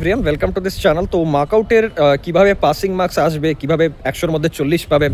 Everyone, welcome to this channel. তো মার্কআউটের কীভাবে passing marks আসবে, কীভাবে 100-র মধ্যে 40 পাবে,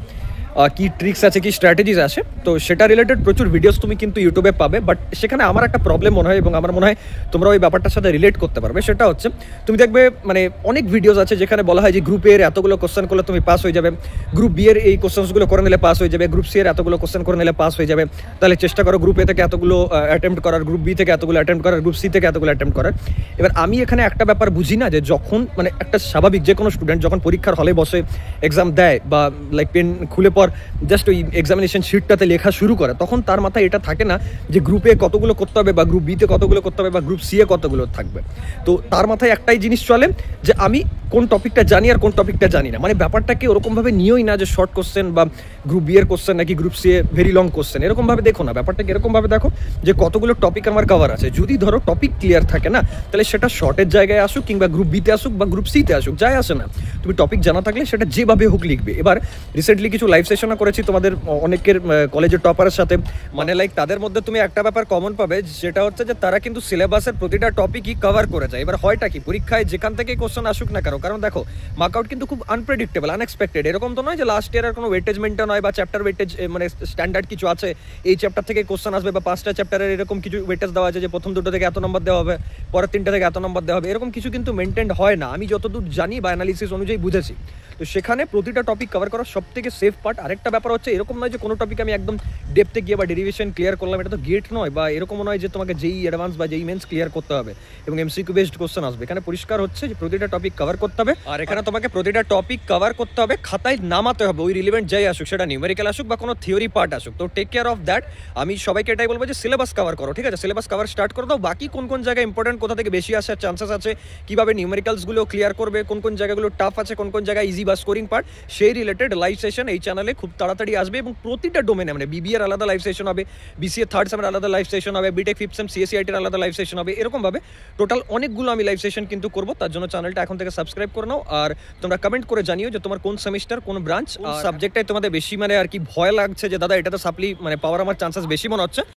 কি ট্রিক্স আছে, কি স্ট্র্যাটেজিস আছে, তো সেটা রিলেটেড প্রচুর ভিডিওস তুমি কিন্তু ইউটিউবে পাবে। বাট সেখানে আমার একটা প্রবলেম মনে হয় এবং আমার মনে হয় তোমরা ওই ব্যাপারটার সাথে রিলেট করতে পারবে। সেটা হচ্ছে তুমি দেখবে মানে অনেক ভিডিওস আছে যেখানে বলা হয় যে গ্রুপের এতগুলো কোশ্চেন করলে তুমি পাস হয়ে যাবে, গ্রুপ বি এর এই কোশ্চেন্সগুলো করে নিলে পাস হয়ে যাবে, গ্রুপ সি এর এতগুলো কোশ্চেন করে নিলে পাস হয়ে যাবে। তাহলে চেষ্টা করো গ্রুপ এ থেকে এতগুলো অ্যাটেম্প্ট করার, গ্রুপ বি থেকে এতগুলো অ্যাটেম্প্ট করার, গ্রুপ সি থেকে এতগুলো অ্যাটেম্প্ট করার। এবার আমি এখানে একটা ব্যাপার বুঝি না যে যখন মানে একটা স্বাভাবিক যে কোনো স্টুডেন্ট যখন পরীক্ষার হলে বসে এক্সাম দেয় বা লাইক পেন খুলে পর জাস্ট ওই এক্সামিনেশন শিটটাতে লেখা শুরু করে, তখন তার মাথায় এটা থাকে না যে গ্রুপে কতগুলো করতে হবে বা গ্রুপ বিতে কতগুলো করতে হবে বা গ্রুপ সি এ কতগুলো থাকবে। তো তার মাথায় একটাই জিনিস চলে যে আমি কোন টপিকটা জানি আর কোন টপিকটা জানি না। মানে ব্যাপারটাকে ওরকমভাবে নিয়েই না যে শর্ট কোশ্চেন বা গ্রুপ বি এর কোশ্চেন নাকি গ্রুপ সি এ ভেরি লং কোশ্চেন, এরকমভাবে দেখো না। ব্যাপারটাকে এরকমভাবে দেখো যে কতগুলো টপিক আমার কভার আছে। যদি ধরো টপিক ক্লিয়ার থাকে না, তাহলে সেটা শর্টের জায়গায় আসুক কিংবা গ্রুপ বিতে আসুক বা গ্রুপ সিতে আসুক, যায় আসে না। তুমি টপিক জানা থাকলে সেটা যেভাবে হোক লিখবে। এবার রিসেন্টলি কিছু লাইভ সেশনও করেছি তোমাদের অনেকের কলেজের টপারের সাথে। মানে লাইক তাদের মধ্যে তুমি একটা ব্যাপার কমন পাবে, যেটা হচ্ছে যে তারা কিন্তু সিলেবাসের প্রতিটা টপিকই কভার করে যায়। এবার হয়টা কি, পরীক্ষায় যেখান থেকে কোশ্চেন আসুক না কেন, কারণ দেখো মার্কআউট কিন্তু খুব আনপ্রেডিক্টেবল, আনএক্সপেক্টেড। এরকম তো নয় যে লাস্ট ইয়ারের কোনো ওয়েটেজ মেনটেন হয় বা চ্যাপ্টার ওয়েটেজ মানে স্ট্যান্ডার্ড কিছু আছে, এই চ্যাপ্টার থেকে কোশ্চেন আসবে বা 5টা চ্যাপ্টারের এরকম কিছু ওয়েটেজ দেওয়া আছে যে প্রথম 2টো থেকে এত নম্বর দেওয়া হবে, পরের 3টা থেকে এত নম্বর দেওয়া হবে। এরকম কিছু কিন্তু মেনটেন হয় না, আমি যতদূর জানি বা অ্যানালিসিস অনুযায়ী বুঝেছি। তো সেখানে প্রতিটা টপিক কভার করা সব থেকে সেফ পার্ট। আরেকটা ব্যাপার হচ্ছে এরকম নয় যে কোনো টপিক আমি একদম ডেপথে গিয়ে বা ডেরিভেশন ক্লিয়ার করলাম, এটা তো গেট নয়, বা এরকম নয় যে তোমাকে যেই অ্যাডভান্স বা যেই মেন্স ক্লিয়ার করতে হবে এবং এমসিকিউ বেসড কোশ্চেন আসবে। এখানে পরিষ্কার হচ্ছে যে প্রতিটা টপিক কভার করতে হবে, আর এখানে তোমাকে প্রতিটা টপিক কভার করতে হবে, খাতায় নামাতে হবে ওই রিলেভেন্ট যাই আসুক, সেটা নিউমেরিক্যাল আসুক বা কোনো থিওরি পার্ট আসুক। তো টেক কেয়ার অফ দ্যাট। আমি সবাইকে এটাই বলবো যে সিলেবাস কভার করো, ঠিক আছে? সিলেবাস কভার স্টার্ট করে দাও। বাকি কোন কোন জায়গায় ইম্পর্টেন্ট, কোথা থেকে বেশি আসার চান্সেস আছে, কীভাবে নিউমেরিক্যালসগুলো ক্লিয়ার করবে, কোন কোন জায়গাগুলো টাফ আছে, কোন কোন জায়গায় ইজি বা স্কোরিং পার্ট, সেই রিলেটেড লাইভ সেশন এই চ্যানেলে খুব তাড়াতাড়ি আসবে। এবং প্রতিটা ডোমেনে মানে বিবিএর আলাদা লাইভ সেশন হবে, বিসিএ থার্ড সেমের আলাদা লাইভ সেশন হবে, বিটেক ফিফথ সেম সিএসিআইটির আলাদা লাইভ সেশন হবে। এরকমভাবে টোটাল অনেকগুলো আমি লাইভ সেশন কিন্তু করবো। তার জন্য চ্যানেলটা এখন থেকে সাবস্ক্রাইব করে নাও। আর তোমরা কমেন্ট করে জানিও যে তোমার কোন সেমিস্টার, কোন ব্রাঞ্চ, সাবজেক্টটাই তোমাদের বেশি মানে আর কি ভয় লাগছে যে দাদা এটাতে সাপ্লি মানে পাওয়ার আমার চান্সেস বেশি মনে হচ্ছে।